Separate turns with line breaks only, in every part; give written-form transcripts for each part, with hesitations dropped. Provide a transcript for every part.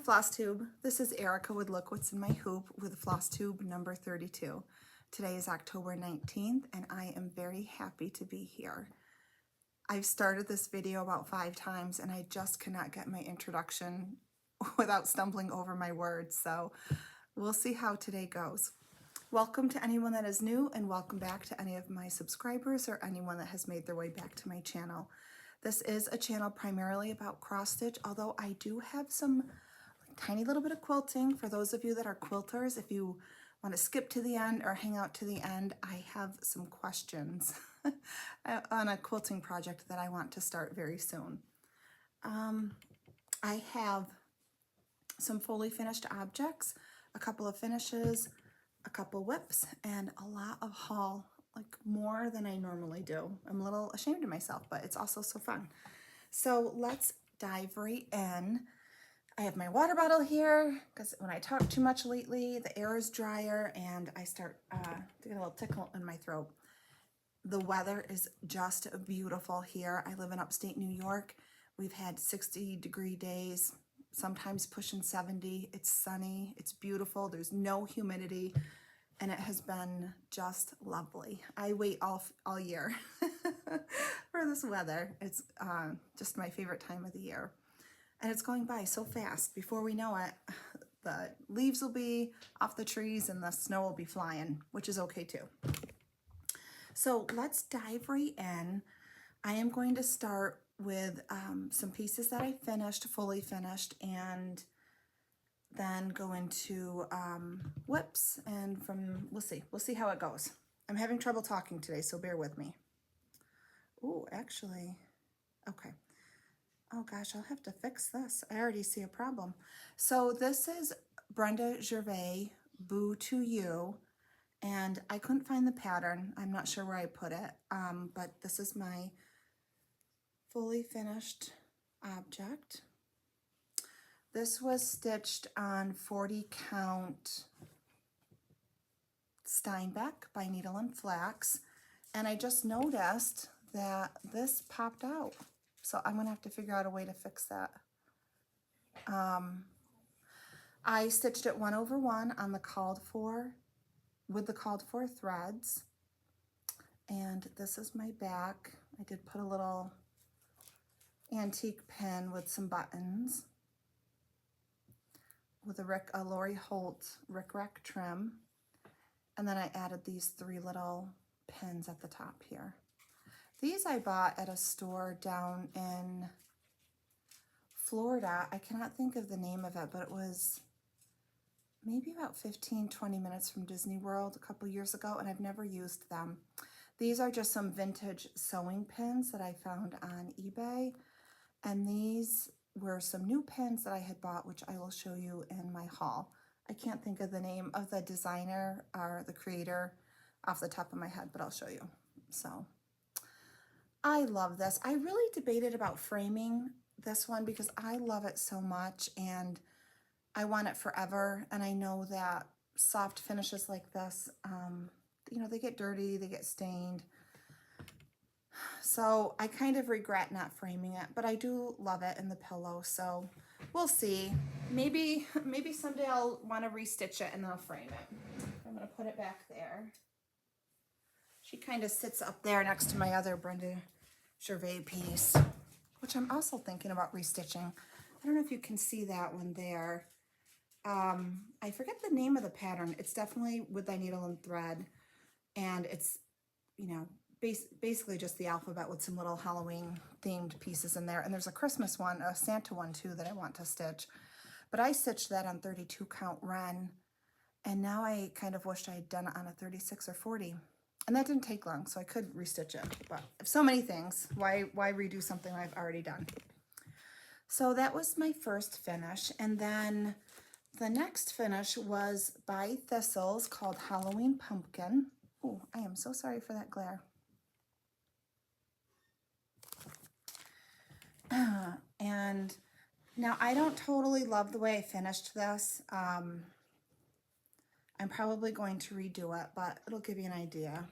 Flosstube. This is Erica with Look What's in My Hoop with Flosstube number 32. Today is October 19th and I am very happy to be here. I've started this video about 5 times and I just cannot get my introduction without stumbling over my words, so we'll see how today goes. Welcome to anyone that is new and welcome back to any of my subscribers or anyone that has made their way back to my channel. This is a channel primarily about cross stitch, although I do have some tiny little bit of quilting. For those of you that are quilters, if you want to skip to the end or hang out to the end, I have some questions on a quilting project that I want to start very soon. I have some fully finished objects, a couple of finishes, a couple whips, and a lot of haul, like more than I normally do. I'm a little ashamed of myself, but it's also so fun. So let's dive right in. I have my water bottle here because when I talk too much lately, the air is drier and I start to get a little tickle in my throat. The weather is just beautiful here. I live in upstate New York. We've had 60-degree days, sometimes pushing 70. It's sunny, it's beautiful, there's no humidity, and it has been just lovely. I wait all year for this weather. It's just my favorite time of the year. And it's going by so fast. Before we know it, the leaves will be off the trees and the snow will be flying, which is okay too. So let's dive right in. I am going to start with some pieces that I finished, fully finished, and then go into whips, and we'll see how it goes. I'm having trouble talking today, so bear with me. Oh, actually, okay. Oh gosh, I'll have to fix this. I already see a problem. So this is Brenda Gervais, Boo to You, and I couldn't find the pattern. I'm not sure where I put it, but this is my fully finished object. This was stitched on 40 count Steinbeck by Needle and Flax, and I just noticed that this popped out. So I'm gonna have to figure out a way to fix that. I stitched it 1/1 on the called for, with the called for threads. And this is my back. I did put a little antique pin with some buttons with a Lori Holt Rick Rack trim. And then I added these 3 little pins at the top here. These I bought at a store down in Florida. I cannot think of the name of it, but it was maybe about 15-20 minutes from Disney World a couple years ago, and I've never used them. These are just some vintage sewing pins that I found on eBay, and these were some new pins that I had bought, which I will show you in my haul. I can't think of the name of the designer or the creator off the top of my head, but I'll show you. So I love this. I really debated about framing this one because I love it so much and I want it forever. And I know that soft finishes like this, you know, they get dirty, they get stained. So I kind of regret not framing it, but I do love it in the pillow. So we'll see. Maybe someday I'll want to restitch it and then I'll frame it. I'm going to put it back there. She kind of sits up there next to my other Brenda Gervais piece, which I'm also thinking about restitching. I don't know if you can see that one there. I forget the name of the pattern. It's definitely with the needle and thread, and it's, you know, basically just the alphabet with some little Halloween themed pieces in there. And there's a Christmas one, a Santa one too, that I want to stitch. But I stitched that on 32 count Ren, and now I kind of wished I had done it on a 36 or 40. And that didn't take long, so I could restitch it. But so many things, why redo something I've already done? So that was my first finish. And then the next finish was by Thistles called Halloween Pumpkin. Oh, I am so sorry for that glare. And now I don't totally love the way I finished this. I'm probably going to redo it, but it'll give you an idea.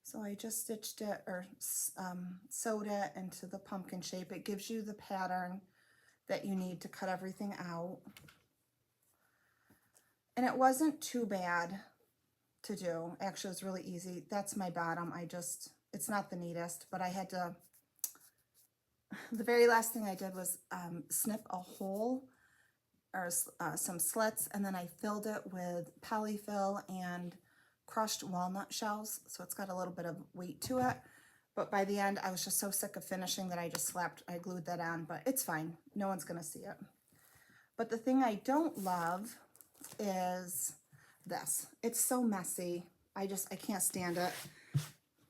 So I just stitched it or sewed it into the pumpkin shape. It gives you the pattern that you need to cut everything out. And it wasn't too bad to do. Actually, it was really easy. That's my bottom. It's not the neatest, but I had to, the very last thing I did was snip a hole or some slits, and then I filled it with polyfill and crushed walnut shells, so it's got a little bit of weight to it. But by the end, I was just so sick of finishing that I glued that on, but it's fine. No one's gonna see it. But the thing I don't love is this. It's so messy. I can't stand it.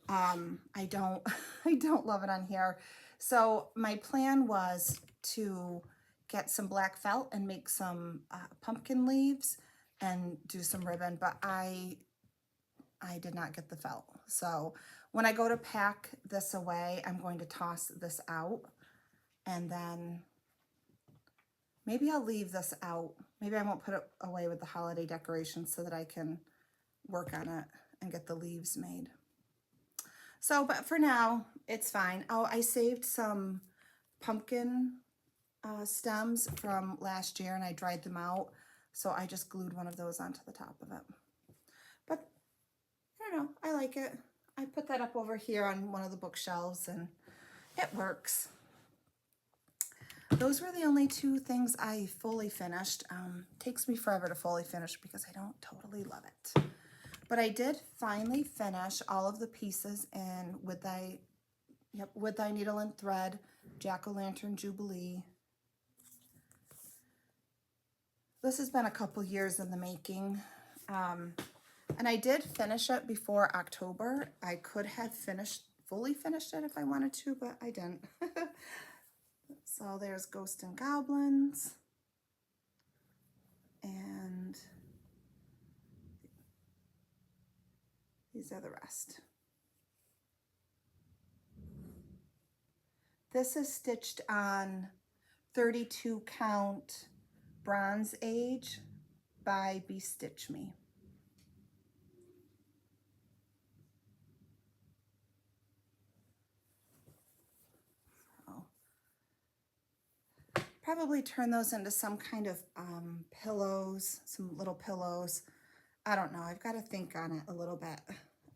I don't love it on here. So my plan was to get some black felt and make some pumpkin leaves and do some ribbon, but I did not get the felt. So when I go to pack this away, I'm going to toss this out, and then maybe I'll leave this out. Maybe I won't put it away with the holiday decorations so that I can work on it and get the leaves made. So, but for now, it's fine. Oh, I saved some pumpkin stems from last year, and I dried them out. So I just glued one of those onto the top of it. But I don't know, I like it. I put that up over here on one of the bookshelves, and it works. Those were the only two things I fully finished. Takes me forever to fully finish because I don't totally love it. But I did finally finish all of the pieces in With Thy Needle and Thread, Jack-O-Lantern Jubilee. This has been a couple years in the making. And I did finish it before October. I could have fully finished it if I wanted to, but I didn't. So there's Ghosts and Goblins. And these are the rest. This is stitched on 32 count Bronze Age by Bestitch Me. Probably turn those into some kind of pillows, some little pillows. I don't know. I've got to think on it a little bit.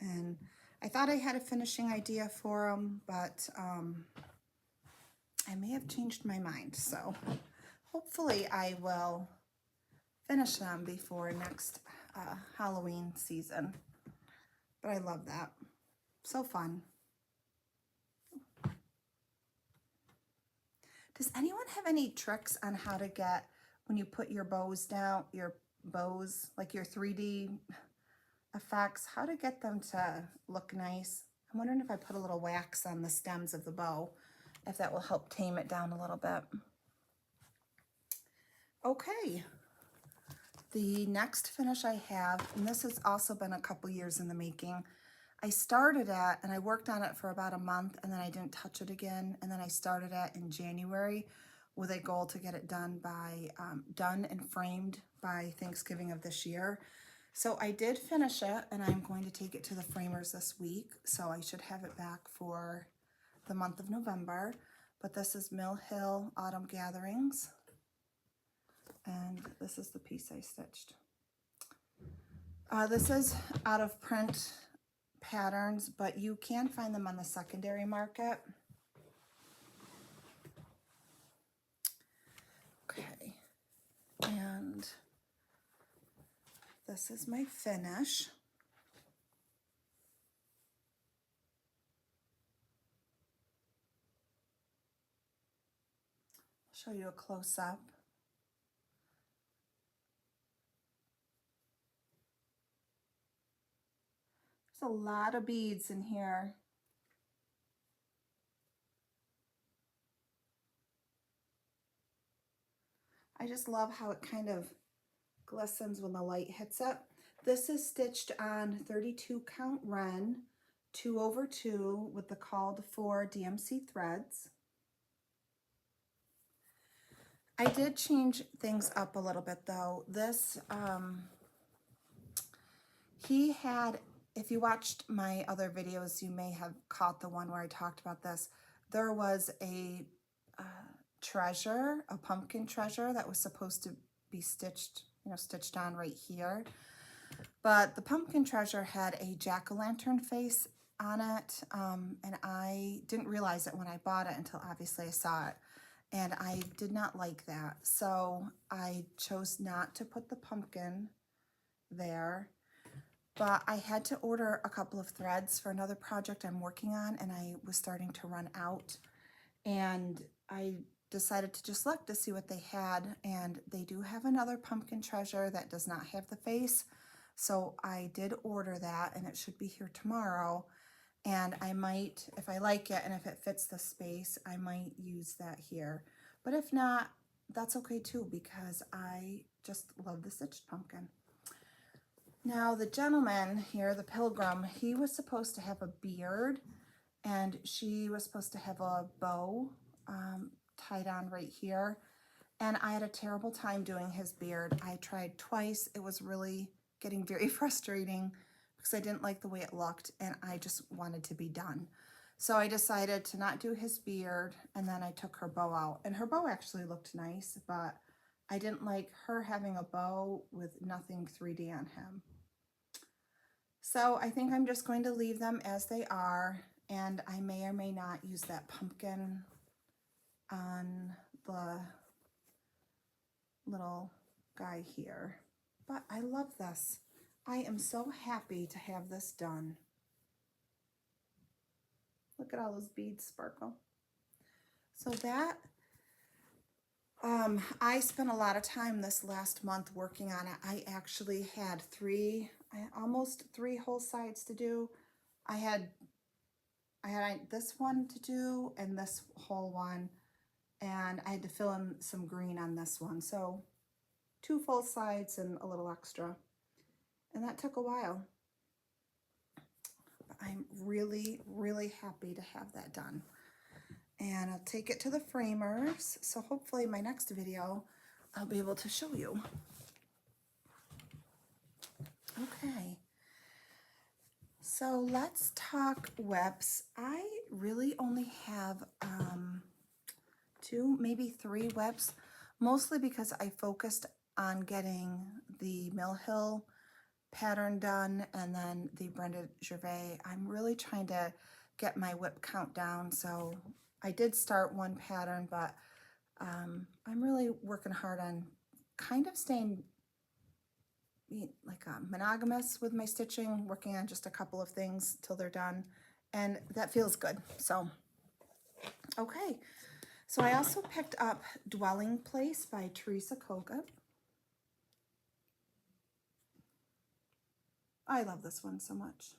And I thought I had a finishing idea for them, but I may have changed my mind. So hopefully I will finish them before next Halloween season. But I love that. So fun. Does anyone have any tricks on how to get, when you put your bows down, like your 3D effects, how to get them to look nice? I'm wondering if I put a little wax on the stems of the bow, if that will help tame it down a little bit. Okay, the next finish I have, and this has also been a couple years in the making. I started it and I worked on it for about a month, and then I didn't touch it again. And then I started it in January with a goal to get it done and framed by Thanksgiving of this year. So I did finish it, and I'm going to take it to the framers this week. So I should have it back for the month of November. But this is Mill Hill Autumn Gatherings. And this is the piece I stitched. This is out of print patterns, but you can find them on the secondary market. Okay, and this is my finish. I'll show you a close-up. There's a lot of beads in here. I just love how it kind of glistens when the light hits it. This is stitched on 32 count Ren 2/2 with the called for DMC threads. I did change things up a little bit though. This, he had, if you watched my other videos, you may have caught the one where I talked about this. There was a treasure, a pumpkin treasure that was supposed to be stitched, stitched on right here. But the pumpkin treasure had a jack-o'-lantern face on it, and I didn't realize it when I bought it until obviously I saw it. And I did not like that. So I chose not to put the pumpkin there. But I had to order a couple of threads for another project I'm working on, and I was starting to run out. And I decided to just look to see what they had, and they do have another pumpkin treasure that does not have the face. So I did order that, and it should be here tomorrow. And I might, if I like it and if it fits the space, I might use that here. But if not, that's okay too, because I just love the stitched pumpkin. Now the gentleman here, the pilgrim, he was supposed to have a beard, and she was supposed to have a bow tied on right here. And I had a terrible time doing his beard. I tried twice. It was really getting very frustrating because I didn't like the way it looked, and I just wanted to be done. So I decided to not do his beard, and then I took her bow out. And her bow actually looked nice, but I didn't like her having a bow with nothing 3D on him. So I think I'm just going to leave them as they are, and I may or may not use that pumpkin on the little guy here. But I love this. I am so happy to have this done. Look at all those beads sparkle. So that, I spent a lot of time this last month working on it. I actually had almost three whole sides to do. I had this one to do and this whole one, and I had to fill in some green on this one. So 2 full sides and a little extra. And that took a while. But I'm really, really happy to have that done. And I'll take it to the framers. So hopefully my next video, I'll be able to show you. Okay. So let's talk webs. I really only have 2, maybe 3 webs, mostly because I focused on getting the Mill Hill pattern done and then the Brenda Gervais. I'm really trying to get my whip count down, so I did start one pattern, but I'm really working hard on kind of staying like monogamous with my stitching, working on just a couple of things till they're done, and that feels good. So okay, so I also picked up Dwelling Place by Teresa Kogut. I love this one so much.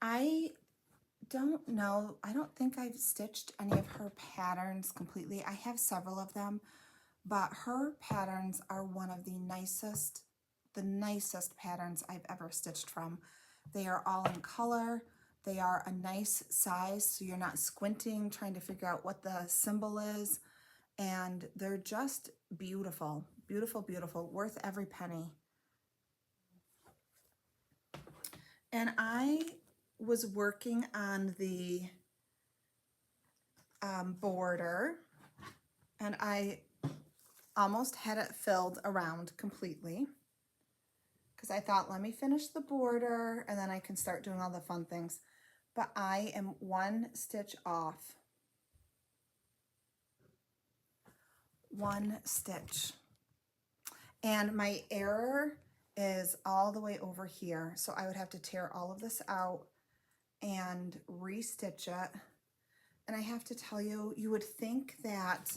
I don't know, I don't think I've stitched any of her patterns completely. I have several of them, but her patterns are one of the nicest patterns I've ever stitched from. They are all in color. They are a nice size, so you're not squinting trying to figure out what the symbol is. And they're just beautiful, beautiful, beautiful, worth every penny. And I was working on the border, and I almost had it filled around completely because I thought, let me finish the border and then I can start doing all the fun things. But I am 1 stitch off. 1 stitch. And my error is all the way over here. So I would have to tear all of this out and re-stitch it. And I have to tell you, you would think that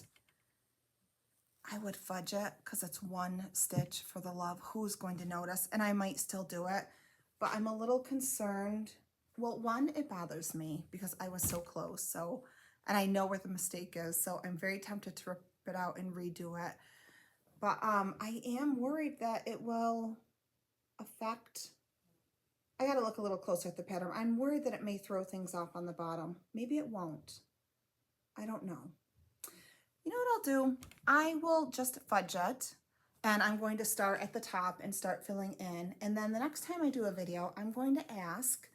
I would fudge it because it's 1 stitch for the love. Who's going to notice? And I might still do it, but I'm a little concerned. Well, 1, it bothers me because I was so close. So, and I know where the mistake is. So I'm very tempted to rip it out and redo it. But I am worried that it will affect, I gotta look a little closer at the pattern. I'm worried that it may throw things off on the bottom. Maybe it won't. I don't know. You know what I'll do? I will just fudge it, and I'm going to start at the top and start filling in. And then the next time I do a video, I'm going to ask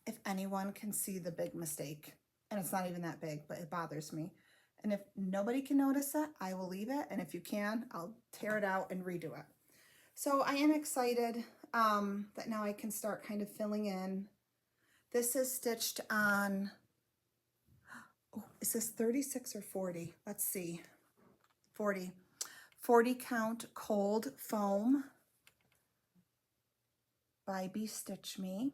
if anyone can see the big mistake. and it's not even that big, but it bothers me. And if nobody can notice it, I will leave it. And if you can, I'll tear it out and redo it. So I am excited that now I can start kind of filling in. This is stitched on, oh, is this 36 or 40? Let's see, 40. 40 count cold foam by Be Stitch Me.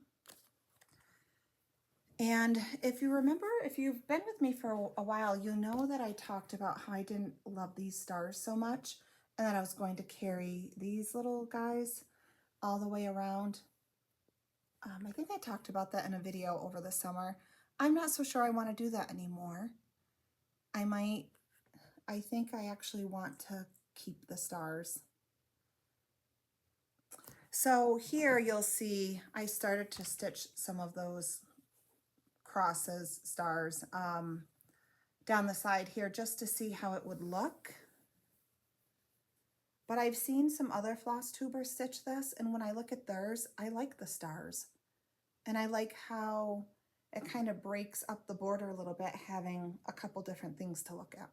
And if you remember, if you've been with me for a while, you know that I talked about how I didn't love these stars so much and that I was going to carry these little guys all the way around. I think I talked about that in a video over the summer. I'm not so sure I want to do that anymore. I think I actually want to keep the stars. So here you'll see I started to stitch some of those crosses, stars, down the side here just to see how it would look. But I've seen some other floss tubers stitch this, and when I look at theirs, I like the stars. And I like how it kind of breaks up the border a little bit, having a couple different things to look at.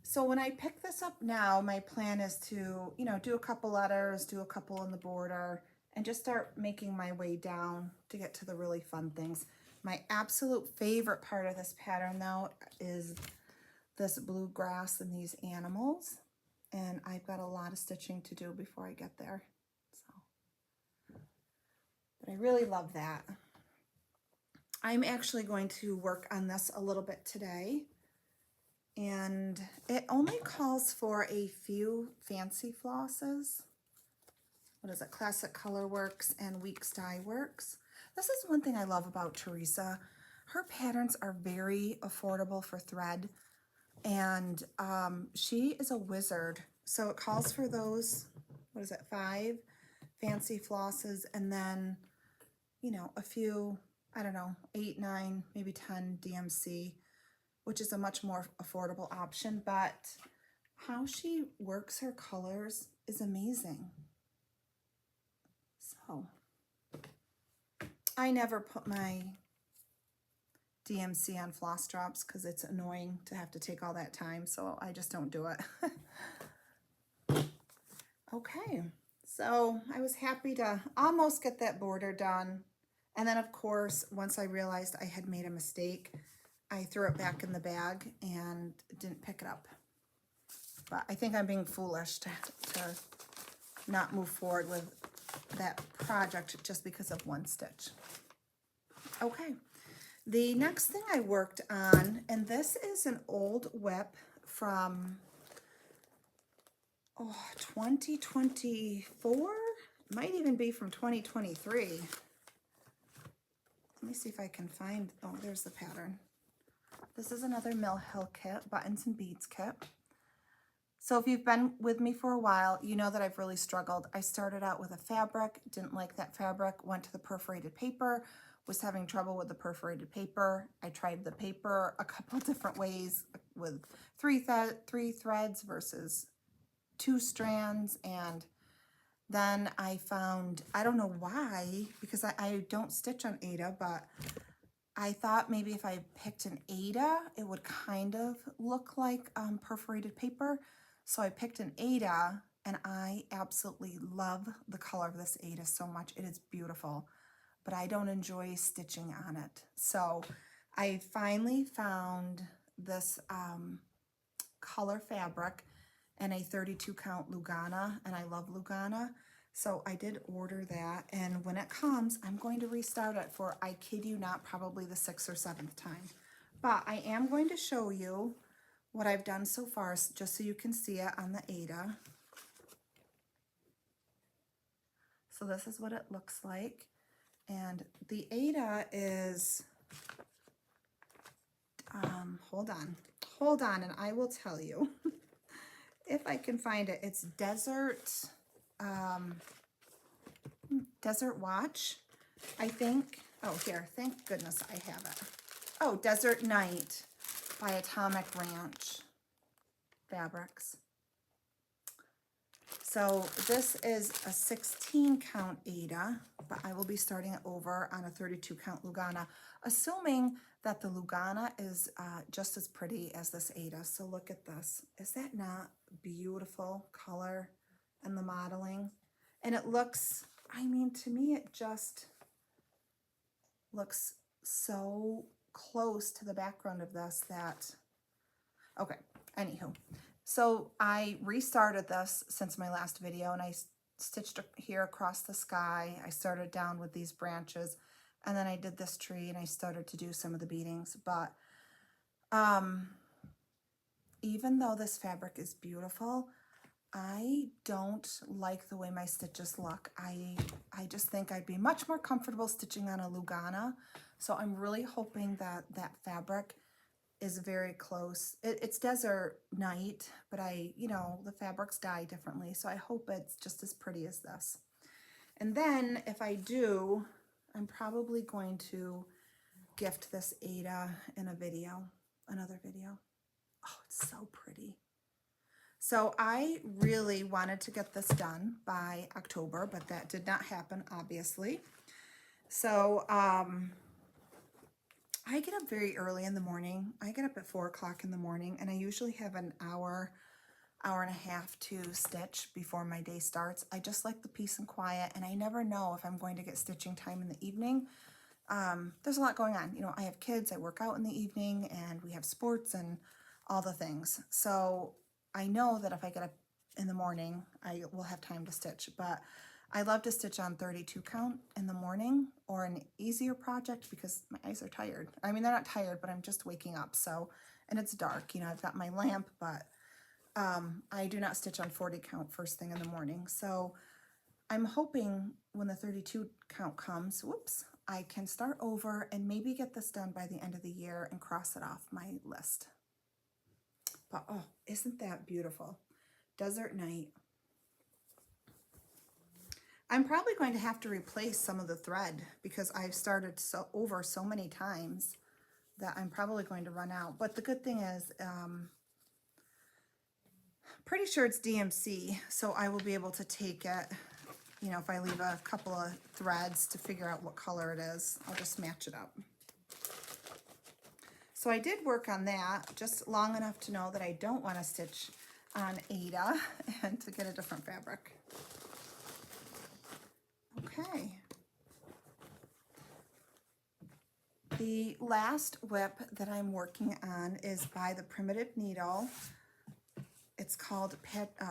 So when I pick this up now, my plan is to, you know, do a couple letters, do a couple in the border, and just start making my way down to get to the really fun things. My absolute favorite part of this pattern, though, is this bluegrass and these animals. And I've got a lot of stitching to do before I get there. So, but I really love that. I'm actually going to work on this a little bit today. And it only calls for a few fancy flosses. What is it? Classic Color Works and Weeks Dye Works. This is one thing I love about Teresa. Her patterns are very affordable for thread. And she is a wizard. So it calls for those, what is it, 5 fancy flosses, and then, you know, a few, I don't know, 8, 9, maybe 10 DMC, which is a much more affordable option. But how she works her colors is amazing. So I never put my DMC on floss drops because it's annoying to have to take all that time, so I just don't do it. Okay, so I was happy to almost get that border done, and then of course once I realized I had made a mistake, I threw it back in the bag and didn't pick it up. But I think I'm being foolish to not move forward with that project just because of one stitch. Okay. The next thing I worked on, and this is an old WIP from 2024, might even be from 2023. Let me see if I can find, oh, there's the pattern. This is another Mill Hill kit, buttons and beads kit. So if you've been with me for a while, you know that I've really struggled. I started out with a fabric, didn't like that fabric, went to the perforated paper, was having trouble with the perforated paper. I tried the paper a couple different ways with three threads versus 2 strands. And then I found, I don't know why, because I don't stitch on Aida, but I thought maybe if I picked an Aida, it would kind of look like perforated paper. So I picked an Aida, and I absolutely love the color of this Aida so much. It is beautiful, but I don't enjoy stitching on it. So I finally found this color fabric and a 32 count Lugana, and I love Lugana. So I did order that, and when it comes, I'm going to restart it for, I kid you not, probably the 6th or 7th time. But I am going to show you what I've done so far, just so you can see it on the Aida. So this is what it looks like. And the Aida is, hold on, and I will tell you if I can find it. It's Desert Watch, I think. Oh, here, thank goodness I have it. Oh, Desert Night by Atomic Ranch Fabrics. So this is a 16 count Aida, but I will be starting it over on a 32 count Lugana, assuming that the Lugana is just as pretty as this Aida. So look at this. Is that not beautiful color and the modeling? And it looks, I mean, to me, it just looks so close to the background of this that, okay, anywho. So I restarted this since my last video, and I stitched here across the sky. I started down with these branches, and then I did this tree, and I started to do some of the beadings. But even though this fabric is beautiful, I don't like the way my stitches look. I just think I'd be much more comfortable stitching on a Lugana. So I'm really hoping that that fabric is very close. It's desert night, but you know, the fabrics dye differently. So I hope it's just as pretty as this. And then if I do, I'm probably going to gift this Aida in a video, another video. Oh, it's so pretty. So I really wanted to get this done by October, but that did not happen, obviously. So I get up very early in the morning. I get up at 4 o'clock in the morning, and I usually have an hour and a half to stitch before my day starts. I just like the peace and quiet, and I never know if I'm going to get stitching time in the evening. There's a lot going on. You know, I have kids, I work out in the evening, and we have sports and all the things. So I know that if I get up in the morning, I will have time to stitch, but I love to stitch on 32 count in the morning or an easier project because my eyes are tired. I mean, they're not tired, but I'm just waking up. So, and it's dark, you know, I've got my lamp, but I do not stitch on 40 count first thing in the morning. So I'm hoping when the 32 count comes, whoops, I can start over and maybe get this done by the end of the year and cross it off my list. But oh, isn't that beautiful? Desert night. I'm probably going to have to replace some of the thread because I've started over so many times that I'm probably going to run out. But the good thing is, pretty sure it's DMC, so I will be able to take it, you know, if I leave a couple of threads to figure out what color it is, I'll just match it up. So I did work on that just long enough to know that I don't want to stitch on Aida and to get a different fabric. Okay. The last whip that I'm working on is by the Primitive Needle. It's called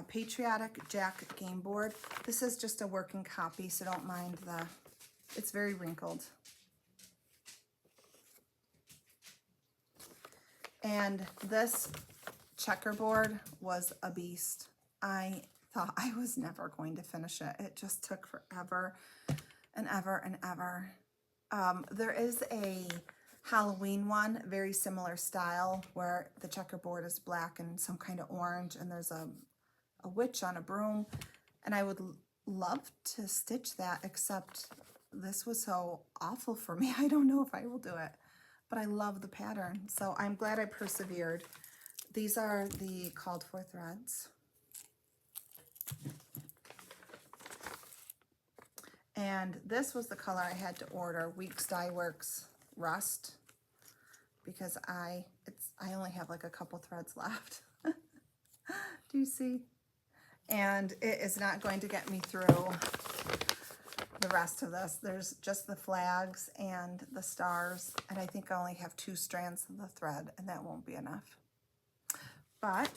Patriotic Jack Game Board. This is just a working copy, so don't mind it's very wrinkled. And this checkerboard was a beast. I thought I was never going to finish it. It just took forever and ever and ever. There is a Halloween one, very similar style, where the checkerboard is black and some kind of orange, and there's a witch on a broom. And I would love to stitch that, except this was so awful for me. I don't know if I will do it, but I love the pattern. So I'm glad I persevered. These are the called for threads. And this was the color I had to order, Weeks Dye Works Rust, because I only have like a couple threads left. Do you see? And it is not going to get me through the rest of this. There's just the flags and the stars, and I think I only have 2 strands of the thread, and that won't be enough. But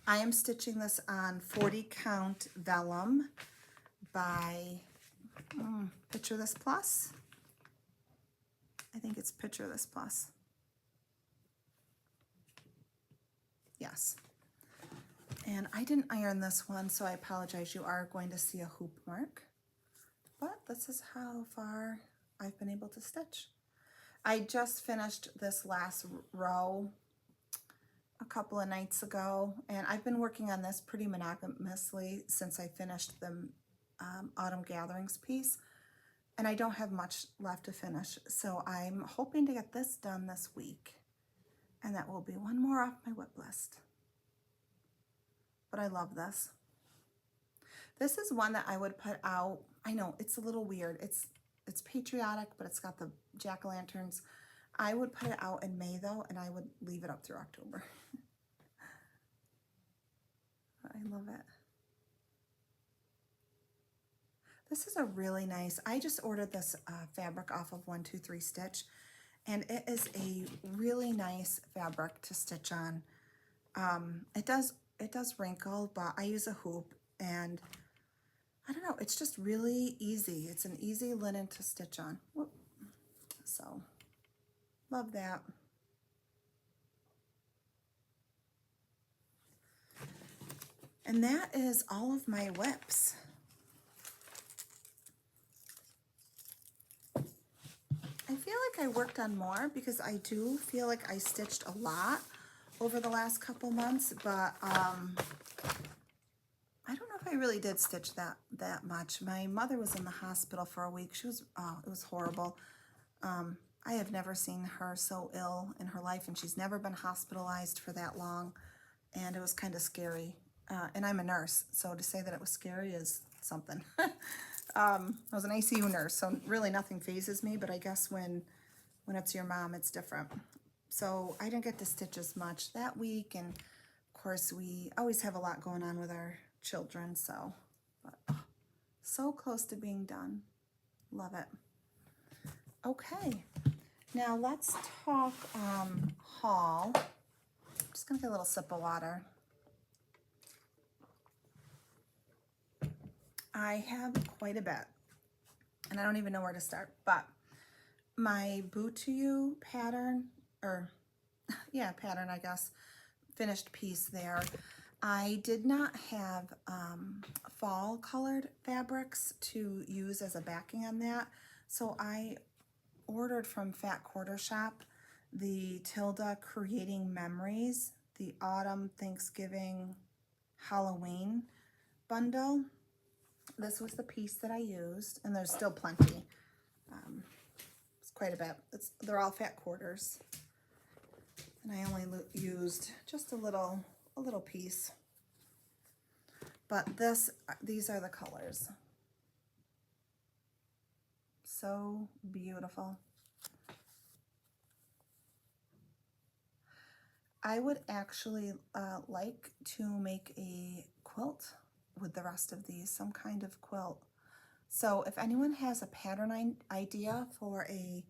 I am stitching this on 40 count vellum by Picture This Plus. I think it's Picture This Plus. Yes. And I didn't iron this one, so I apologize. You are going to see a hoop mark. But this is how far I've been able to stitch. I just finished this last row a couple of nights ago, and I've been working on this pretty monogamously since I finished the Autumn Gatherings piece, and I don't have much left to finish, so I'm hoping to get this done this week, and that will be one more off my whip list. but I love this. This is one that I would put out. I know it's a little weird. It's patriotic, but it's got the jack-o'-lanterns. I would put it out in May though, and I would leave it up through October. I love it. This is a really nice, I just ordered this fabric off of 123 Stitch, and it is a really nice fabric to stitch on. It does wrinkle, but I use a hoop, and I don't know, it's just really easy. It's an easy linen to stitch on. Whoop. So, love that. And that is all of my whips. I feel like I worked on more because I do feel like I stitched a lot over the last couple months, but I don't know if I really did stitch that much. My mother was in the hospital for a week. She was, it was horrible. I have never seen her so ill in her life, and she's never been hospitalized for that long, and it was kind of scary. And I'm a nurse, so to say that it was scary is something. I was an ICU nurse, so really nothing phases me, but I guess when it's your mom, it's different. So I didn't get to stitch as much that week, and of course we always have a lot going on with our children, so, but so close to being done. Love it. Okay, now let's talk haul. I'm just gonna get a little sip of water. I have quite a bit, and I don't even know where to start, but my Boot to You pattern, or yeah, pattern, I guess, finished piece there. I did not have fall colored fabrics to use as a backing on that, so I ordered from Fat Quarter Shop the Tilda Creating Memories, the Autumn, Thanksgiving, Halloween bundle. This was the piece that I used, and there's still plenty. It's quite a bit. They're all fat quarters, and I only used just a little piece. But these are the colors. So beautiful. I would actually like to make a quilt with the rest of these, some kind of quilt. So if anyone has a pattern idea for a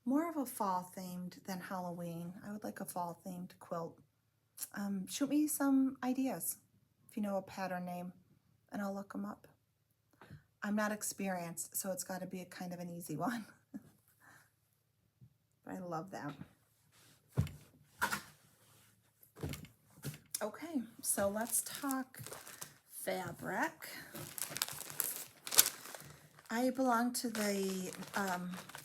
more of a fall themed than Halloween, I would like a fall themed quilt. Shoot me some ideas if you know a pattern name, and I'll look them up. I'm not experienced, so it's got to be a kind of an easy one. But I love that. Okay, so let's talk fabric. I belong to the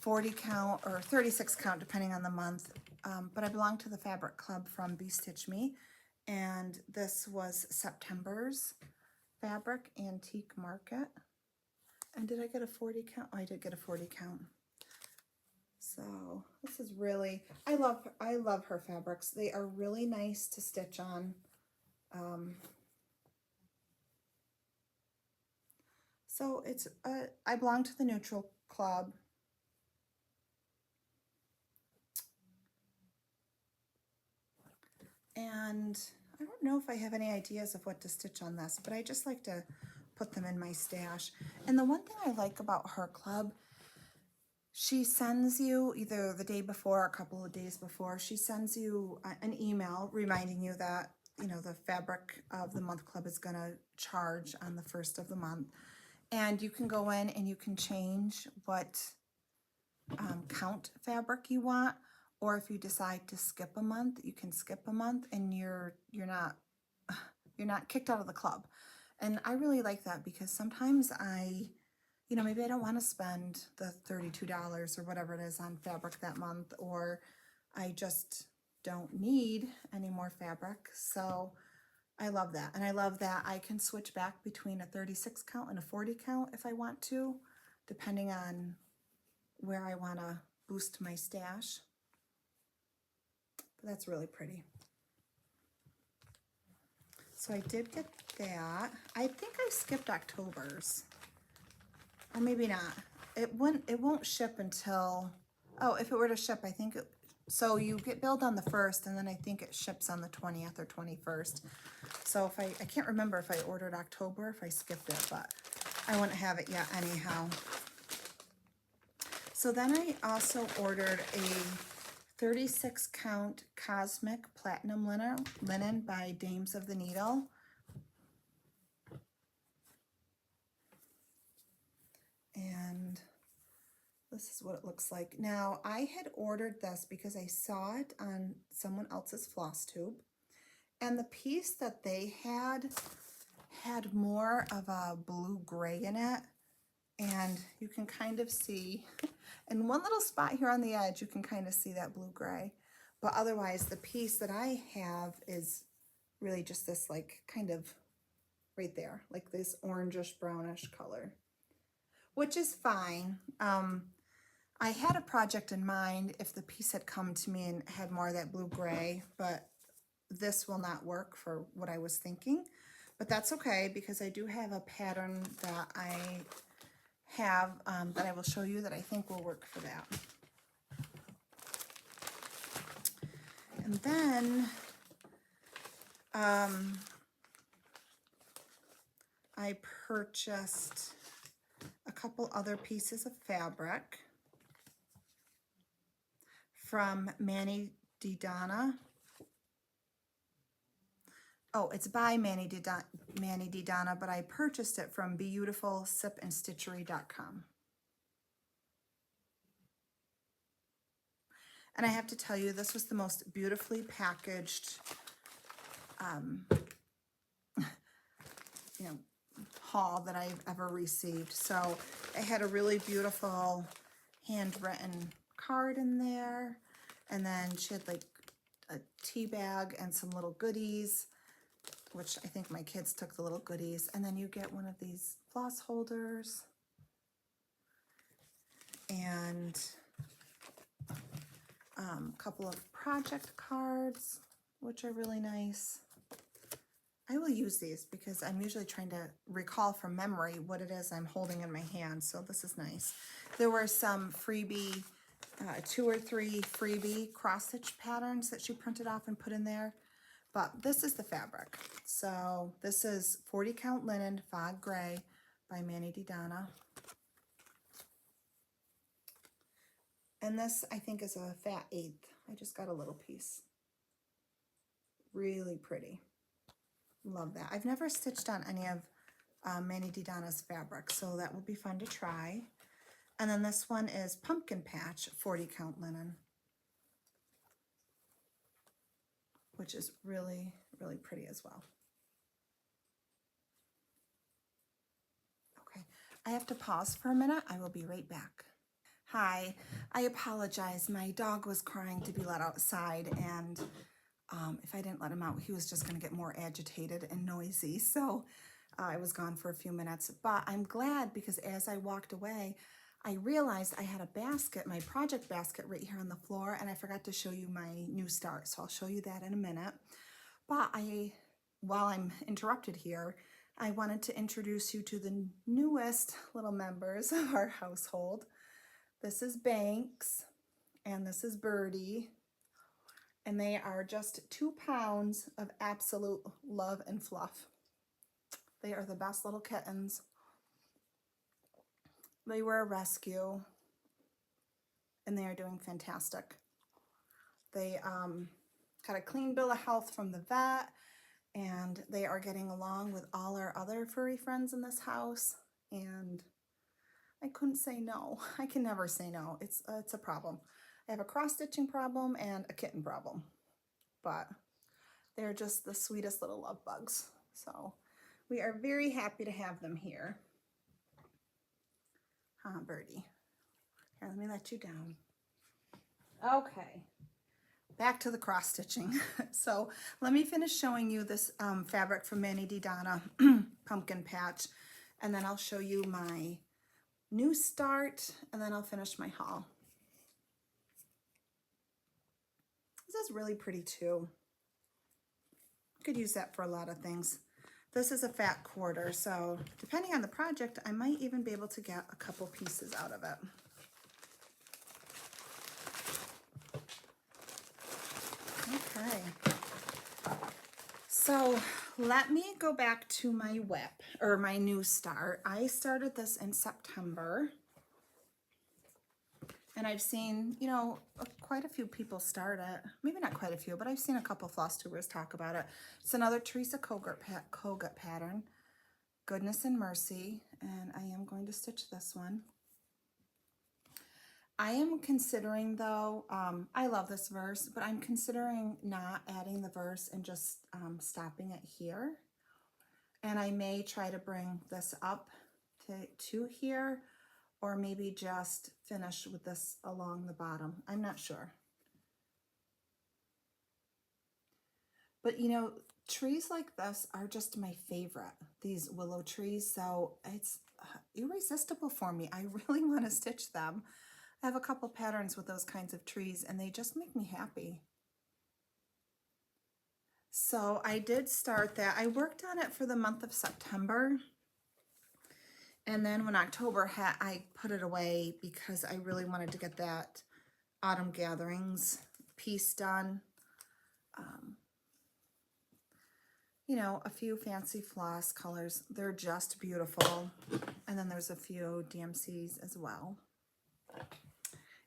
40 count or 36 count, depending on the month, but I belong to the fabric club from Be Stitch Me, and this was September's fabric antique market. And did I get a 40 count? Oh, I did get a 40 count. So this is really, I love her fabrics. They are really nice to stitch on. So it's, I belong to the neutral club. And I don't know if I have any ideas of what to stitch on this, but I just like to put them in my stash. And the one thing I like about her club, she sends you either the day before or a couple of days before, she sends you an email reminding you that, you know, the fabric of the month club is going to charge on the 1st of the month. And you can go in and you can change what count fabric you want, or if you decide to skip a month, you can skip a month, and you're not kicked out of the club. And I really like that, because sometimes you know, maybe I don't want to spend the $32 or whatever it is on fabric that month, or I just don't need any more fabric. So I love that. And I love that I can switch back between a 36 count and a 40 count if I want to, depending on where I want to boost my stash. But that's really pretty. So I did get that. I think I skipped October's. Or maybe not. It won't ship until, oh, if it were to ship, I think so you get billed on the 1st, and then I think it ships on the 20th or 21st. So if I can't remember if I ordered October, if I skipped it, but I wouldn't have it yet anyhow. So then I also ordered a 36 count Cosmic Platinum linen by Dames of the Needle. And this is what it looks like. Now, I had ordered this because I saw it on someone else's Flosstube, and the piece that they had more of a blue-gray in it, and you can kind of see, in one little spot here on the edge, you can kind of see that blue-gray, but otherwise, the piece that I have is really just this, like, kind of right there, like this orangish-brownish color, which is fine. I had a project in mind if the piece had come to me and had more of that blue-gray, but this will not work for what I was thinking. But that's okay, because I do have a pattern that I have that I will show you that I think will work for that. And then I purchased a couple other pieces of fabric from Manny DiDonna. Oh, it's by Manny DiDonna, but I purchased it from beautifulsipandstitchery.com. And I have to tell you, this was the most beautifully packaged, haul that I've ever received. So it had a really beautiful handwritten card in there, and then she had like a tea bag and some little goodies, which I think my kids took the little goodies, and then you get one of these floss holders and a couple of project cards, which are really nice. I will use these because I'm usually trying to recall from memory what it is I'm holding in my hand, so this is nice. There were some freebie, 2 or 3 freebie cross-stitch patterns that she printed off and put in there, but this is the fabric. So this is 40 count linen fog gray by Manny DiDonna. And this, I think, is a fat 1/8. I just got a little piece. Really pretty. Love that. I've never stitched on any of Manny DiDonna's fabric, so that will be fun to try. And then this one is Pumpkin Patch 40 count linen, which is really, really pretty as well. Okay, I have to pause for a minute. I will be right back. Hi, I apologize. My dog was crying to be let outside, and if I didn't let him out, he was just going to get more agitated and noisy. So I was gone for a few minutes, but I'm glad because as I walked away, I realized I had a basket, my project basket right here on the floor, and I forgot to show you my new start. So I'll show you that in a minute. But while I'm interrupted here, I wanted to introduce you to the newest little members of our household. This is Banks, and this is Birdie, and they are just 2 pounds of absolute love and fluff. They are the best little kittens. They were a rescue, and they are doing fantastic. They got a clean bill of health from the vet, and they are getting along with all our other furry friends in this house, and I couldn't say no. I can never say no. It's a problem. I have a cross-stitching problem and a kitten problem, but they're just the sweetest little love bugs. So we are very happy to have them here. Huh, Birdie? Here, let me let you down. Okay, back to the cross-stitching. So let me finish showing you this fabric from Manny DiDonna, Pumpkin Patch, and then I'll show you my new start, and then I'll finish my haul. This is really pretty too. Could use that for a lot of things. This is a fat quarter, so depending on the project, I might even be able to get a couple pieces out of it. Okay. So let me go back to my whip, or my new start. I started this in September. And I've seen, you know, quite a few people start it. Maybe not quite a few, but I've seen a couple Flosstubers talk about it. It's another Teresa Kogut pattern, Goodness and Mercy. And I am going to stitch this one. I am considering though, I love this verse, but I'm considering not adding the verse and just stopping it here. And I may try to bring this up to here, or maybe just finish with this along the bottom. I'm not sure. But you know, trees like this are just my favorite, these willow trees. So it's irresistible for me. I really want to stitch them. I have a couple patterns with those kinds of trees and they just make me happy. So I did start that. I worked on it for the month of September. And then when October hit, I put it away because I really wanted to get that Autumn Gatherings piece done. You know, a few fancy floss colors. They're just beautiful. And then there's a few DMCs as well.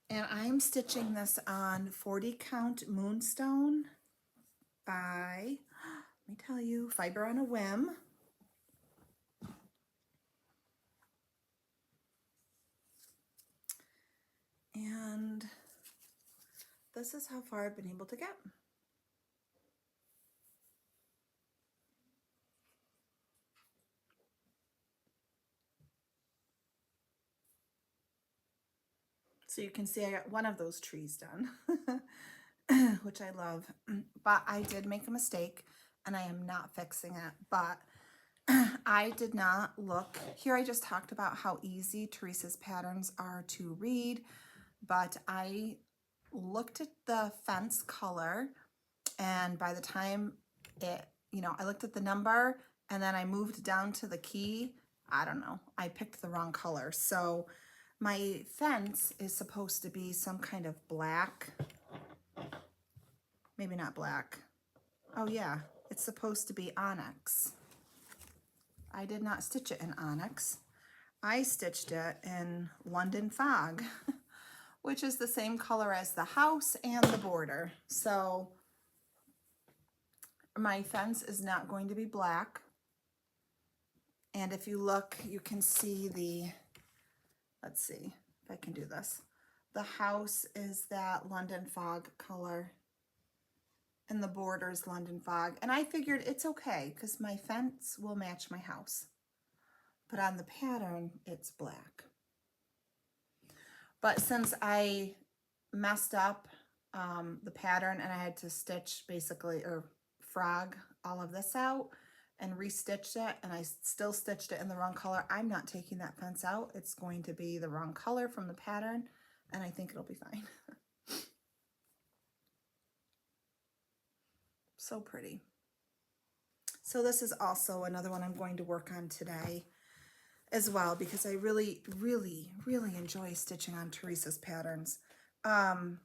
And I'm stitching this on 40 count Moonstone by, let me tell you, Fiber on a Whim. And this is how far I've been able to get. So you can see I got one of those trees done, which I love. But I did make a mistake and I am not fixing it. But I did not look. Here I just talked about how easy Teresa's patterns are to read. But I looked at the fence color, and by the time it, you know, I looked at the number and then I moved down to the key, I don't know, I picked the wrong color. So my fence is supposed to be some kind of black, maybe not black. Oh yeah, it's supposed to be onyx. I did not stitch it in onyx. I stitched it in London Fog, which is the same color as the house and the border. So my fence is not going to be black. And if you look, you can see the, let's see if I can do this. The house is that London Fog color and the border is London Fog. And I figured it's okay because my fence will match my house. But on the pattern, it's black. But since I messed up the pattern and I had to stitch basically, or frog all of this out and restitched it, and I still stitched it in the wrong color, I'm not taking that fence out. It's going to be the wrong color from the pattern, and I think it'll be fine. So pretty. So this is also another one I'm going to work on today as well, because I really, really, really enjoy stitching on Teresa's patterns. And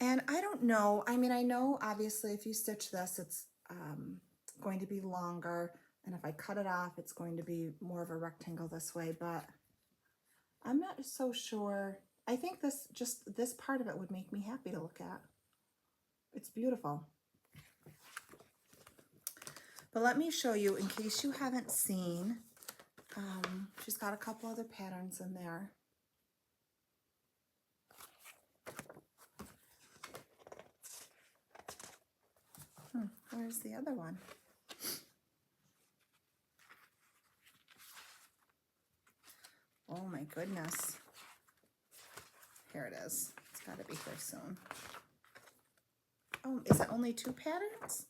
I don't know, I mean, I know obviously if you stitch this, it's going to be longer, and if I cut it off, it's going to be more of a rectangle this way, but I'm not so sure. I think this part of it would make me happy to look at. It's beautiful. But let me show you, in case you haven't seen, she's got a couple other patterns in there. Where's the other one? Oh my goodness. Here it is. It's got to be here soon. Oh, is it only 2 patterns?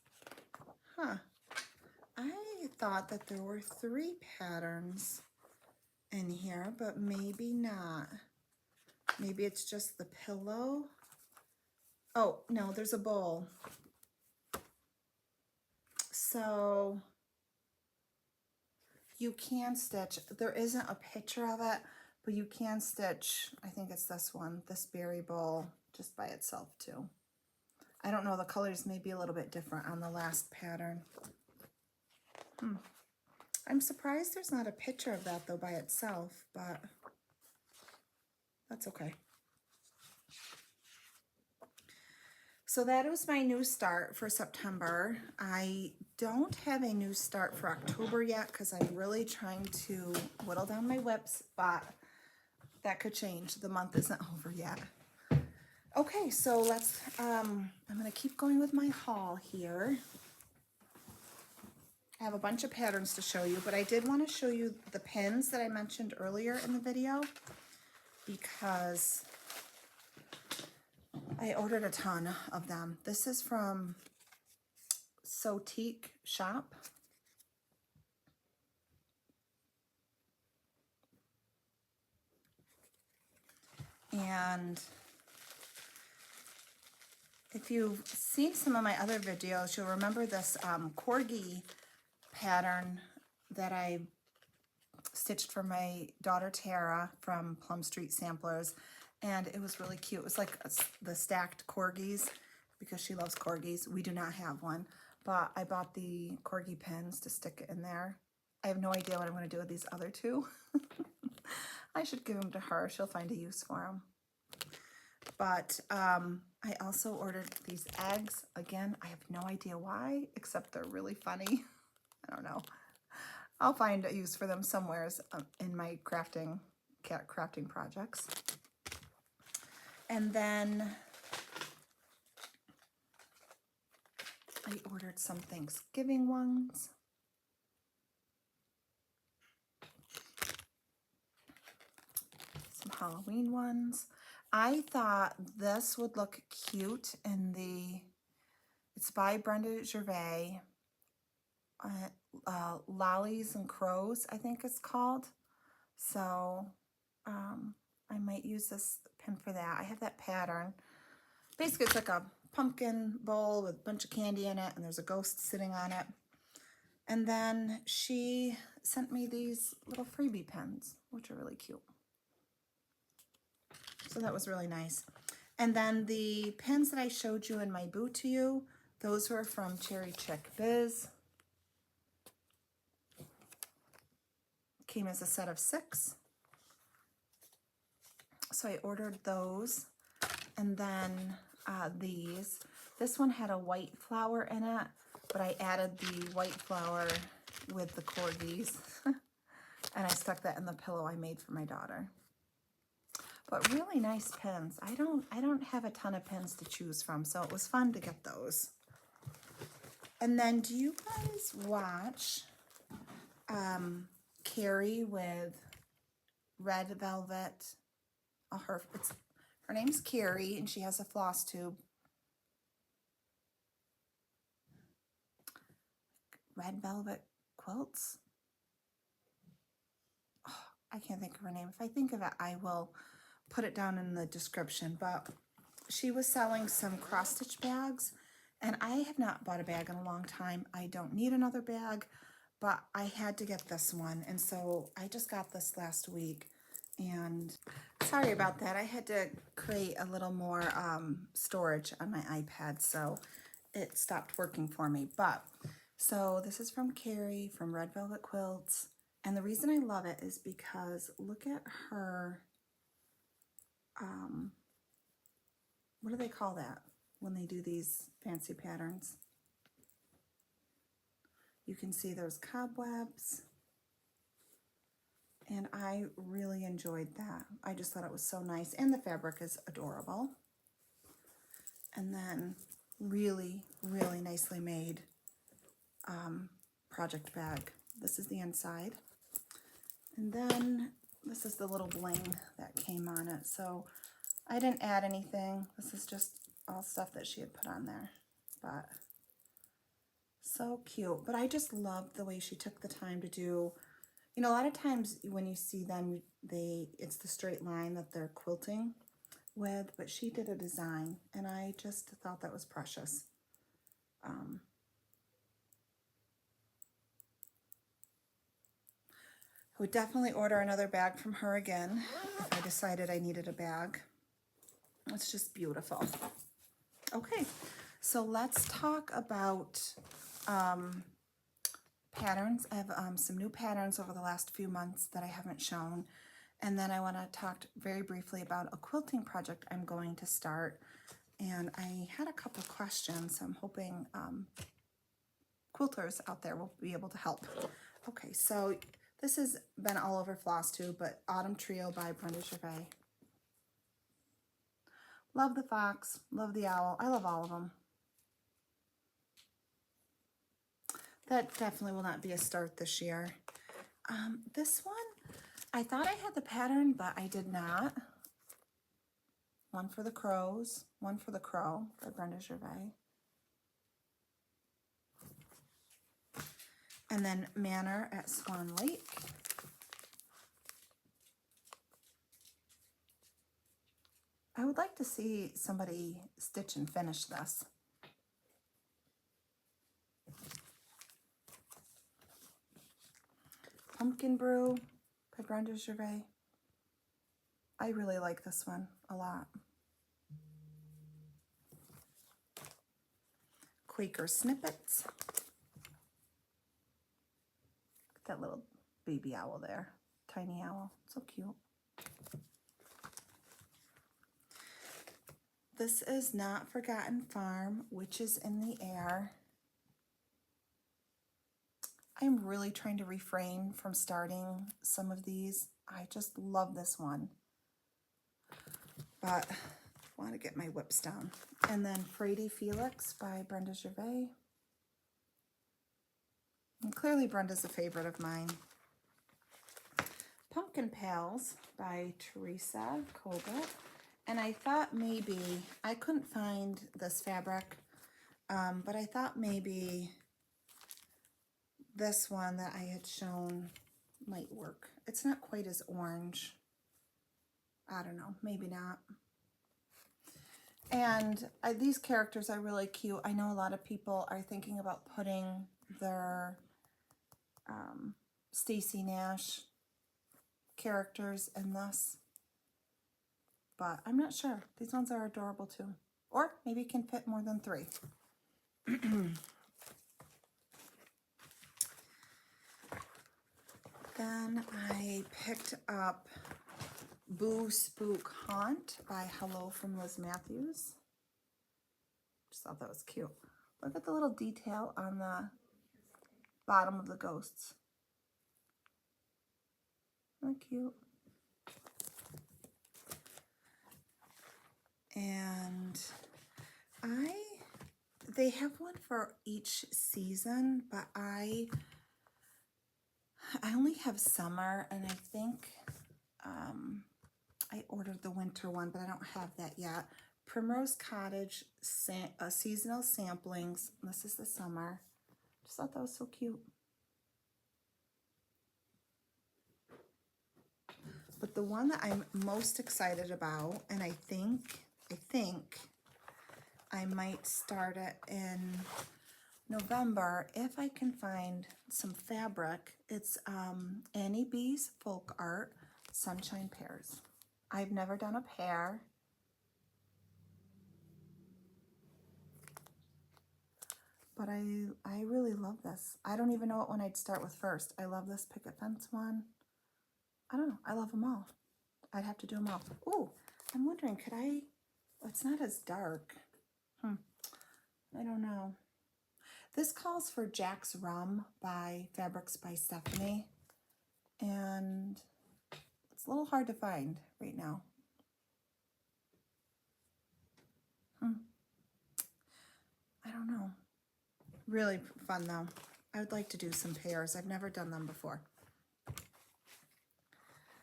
Huh. I thought that there were 3 patterns in here, but maybe not. Maybe it's just the pillow. Oh, no, there's a bowl. So you can stitch, there isn't a picture of it, but you can stitch, I think it's this one, this berry bowl, just by itself too. I don't know, the colors may be a little bit different on the last pattern. I'm surprised there's not a picture of that though by itself, but that's okay. So that was my new start for September. I don't have a new start for October yet because I'm really trying to whittle down my whips, but that could change. The month isn't over yet. Okay, so let's, I'm gonna keep going with my haul here. I have a bunch of patterns to show you, but I did want to show you the pins that I mentioned earlier in the video because I ordered a ton of them. This is from Sotique Shop. And if you've seen some of my other videos, you'll remember this corgi pattern that I stitched for my daughter Tara from Plum Street Samplers, and it was really cute. It was like the stacked corgis because she loves corgis. We do not have one, but I bought the corgi pins to stick it in there. I have no idea what I'm going to do with these other two. I should give them to her. She'll find a use for them. But I also ordered these eggs. Again, I have no idea why, except they're really funny. I don't know. I'll find a use for them somewhere in my crafting projects. And then I ordered some Thanksgiving ones. Some Halloween ones. I thought this would look cute in the, it's by Brenda Gervais, Lollies and Crows, I think it's called. So I might use this pin for that. I have that pattern. Basically, it's like a pumpkin bowl with a bunch of candy in it, and there's a ghost sitting on it. And then she sent me these little freebie pens, which are really cute. So that was really nice. And then the pins that I showed you in my boot to you, those were from Cherry Chick Biz. Came as a set of 6. So I ordered those. And then these. This one had a white flower in it, but I added the white flower with the corgis. And I stuck that in the pillow I made for my daughter. But really nice pins. I don't have a ton of pins to choose from, so it was fun to get those. And then do you guys watch Carrie with Red Velvet? Her name's Carrie, and she has a Flosstube. Red Velvet Quilts? Oh, I can't think of her name. If I think of it, I will put it down in the description. But she was selling some cross-stitch bags, and I have not bought a bag in a long time. I don't need another bag, but I had to get this one, and so I just got this last week. And sorry about that. I had to create a little more storage on my iPad, so it stopped working for me. But so this is from Carrie from Red Velvet Quilts, and the reason I love it is because look at her. What do they call that when they do these fancy patterns? You can see there's cobwebs. And I really enjoyed that. I just thought it was so nice. And the fabric is adorable. And then really, really nicely made project bag. This is the inside. And then this is the little bling that came on it. So I didn't add anything. This is just all stuff that she had put on there. But so cute. But I just loved the way she took the time to do. You know, a lot of times when you see them, it's the straight line that they're quilting with, but she did a design, and I just thought that was precious. I would definitely order another bag from her again if I decided I needed a bag. It's just beautiful. Okay, so let's talk about patterns. I have some new patterns over the last few months that I haven't shown. And then I want to talk very briefly about a quilting project I'm going to start. And I had a couple questions. So I'm hoping quilters out there will be able to help. Okay, so this has been all over Flosstube, but Autumn Trio by Brenda Gervais. Love the fox, love the owl. I love all of them. That definitely will not be a start this year. This one, I thought I had the pattern, but I did not. One for the crows, one for the crow by Brenda Gervais. And then Manor at Swan Lake. I would like to see somebody stitch and finish this. Pumpkin Brew by Brenda Gervais. I really like this one a lot. Quaker Snippets. That little baby owl there. Tiny owl. So cute. This is Not Forgotten Farm, Witches in the Air. I'm really trying to refrain from starting some of these. I just love this one. But I want to get my whips down. And then Frady Felix by Brenda Gervais. And clearly Brenda's a favorite of mine. Pumpkin Pals by Teresa Colbert. And I thought maybe, I couldn't find this fabric, but I thought maybe this one that I had shown might work. It's not quite as orange. I don't know, maybe not. And these characters are really cute. I know a lot of people are thinking about putting their Stacey Nash characters in this. But I'm not sure. These ones are adorable too. Or maybe it can fit more than 3. Then I picked up Boo Spook Haunt by Hello from Liz Matthews. Just thought that was cute. Look at the little detail on the bottom of the ghosts. Isn't that cute? And they have one for each season, but I only have summer, and I think I ordered the winter one, but I don't have that yet. Primrose Cottage seasonal samplings. This is the summer. Just thought that was so cute. But the one that I'm most excited about, and I think I might start it in November if I can find some fabric. It's Annie B's Folk Art Sunshine Pears. I've never done a pear. But I really love this. I don't even know what one I'd start with first. I love this picket fence one. I don't know. I love them all. I'd have to do them all. Oh, I'm wondering, could I... Oh, it's not as dark. I don't know. This calls for Jack's Rum by Fabrics by Stephanie. And it's a little hard to find right now. I don't know. Really fun though. I would like to do some pairs. I've never done them before.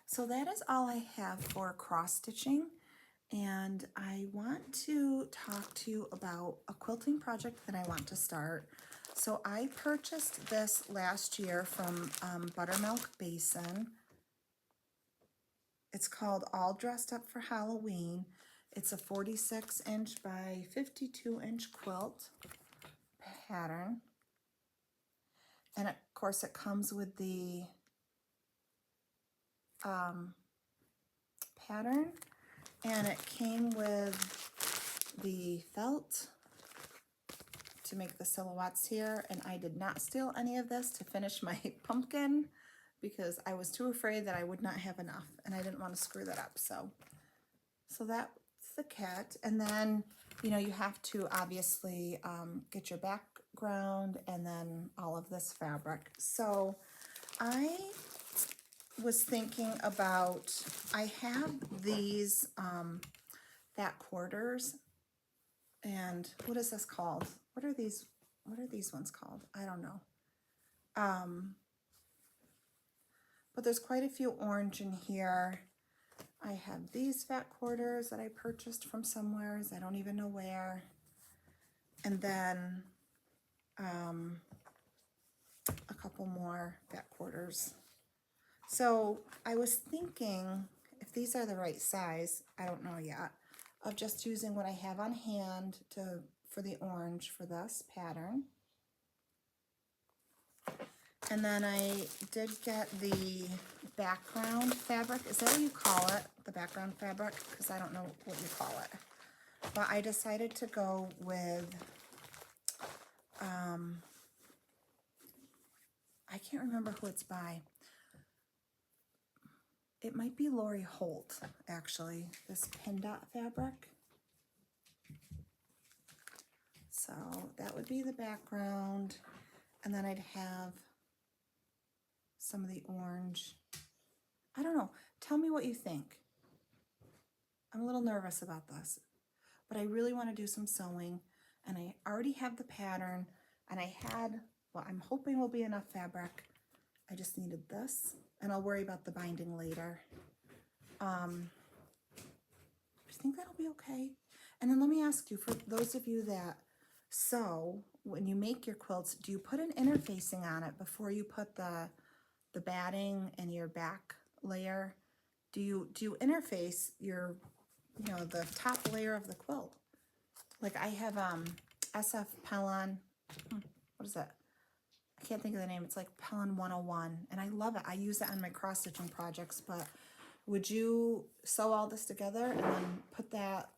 So that is all I have for cross stitching. And I want to talk to you about a quilting project that I want to start. So I purchased this last year from Buttermilk Basin. It's called All Dressed Up for Halloween. It's a 46-inch by 52-inch quilt pattern. And of course it comes with the pattern, and it came with the felt to make the silhouettes here, and I did not steal any of this to finish my pumpkin because I was too afraid that I would not have enough, and I didn't want to screw that up. So that's the cat. And then, you know, you have to obviously get your background and then all of this fabric. So I was thinking about, I have these fat quarters, and what is this called? What are these ones called? I don't know. But there's quite a few orange in here. I have these fat quarters that I purchased from somewhere, I don't even know where. And then a couple more fat quarters. So I was thinking, if these are the right size, I don't know yet, of just using what I have on hand for the orange for this pattern. And then I did get the background fabric. Is that what you call it? The background fabric? Because I don't know what you call it. But I decided to go with, I can't remember who it's by. It might be Lori Holt, actually, this pin dot fabric. So that would be the background. And then I'd have some of the orange. I don't know. Tell me what you think. I'm a little nervous about this, but I really want to do some sewing, and I already have the pattern, and I had, well, I'm hoping will be enough fabric. I just needed this, and I'll worry about the binding later. I think that'll be okay. And then let me ask you, for those of you that sew, when you make your quilts, do you put an interfacing on it before you put the batting and your back layer? Do you interface your, you know, the top layer of the quilt? Like I have SF Pellon, what is that? I can't think of the name. It's like Pellon 101, and I love it. I use it on my cross stitching projects. But would you sew all this together and then put that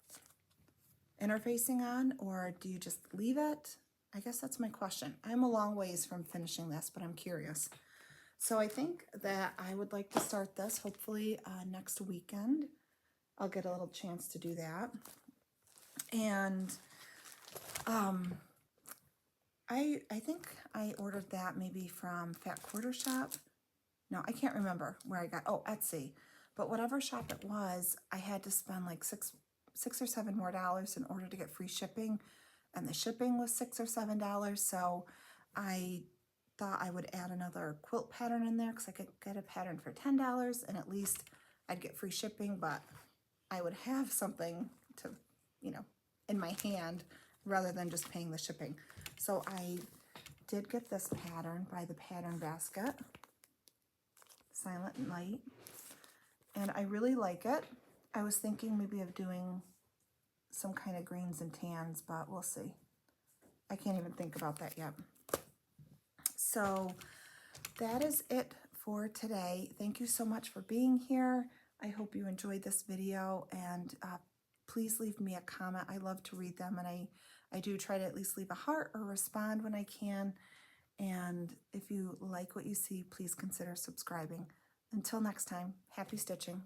interfacing on, or do you just leave it? I guess that's my question. I'm a long ways from finishing this, but I'm curious. So I think that I would like to start this hopefully next weekend. I'll get a little chance to do that. And I think I ordered that maybe from Fat Quarter Shop. No, I can't remember where I got, oh, Etsy. But whatever shop it was, I had to spend like $6 or $7 more in order to get free shipping. And the shipping was $6 or $7. So I thought I would add another quilt pattern in there because I could get a pattern for $10, and at least I'd get free shipping, but I would have something to, you know, in my hand rather than just paying the shipping. So I did get this pattern by the Pattern Basket, Silent Night, and I really like it. I was thinking maybe of doing some kind of greens and tans, but we'll see. I can't even think about that yet. So that is it for today. Thank you so much for being here. I hope you enjoyed this video, and please leave me a comment. I love to read them, and I do try to at least leave a heart or respond when I can. And if you like what you see, please consider subscribing. Until next time, happy stitching.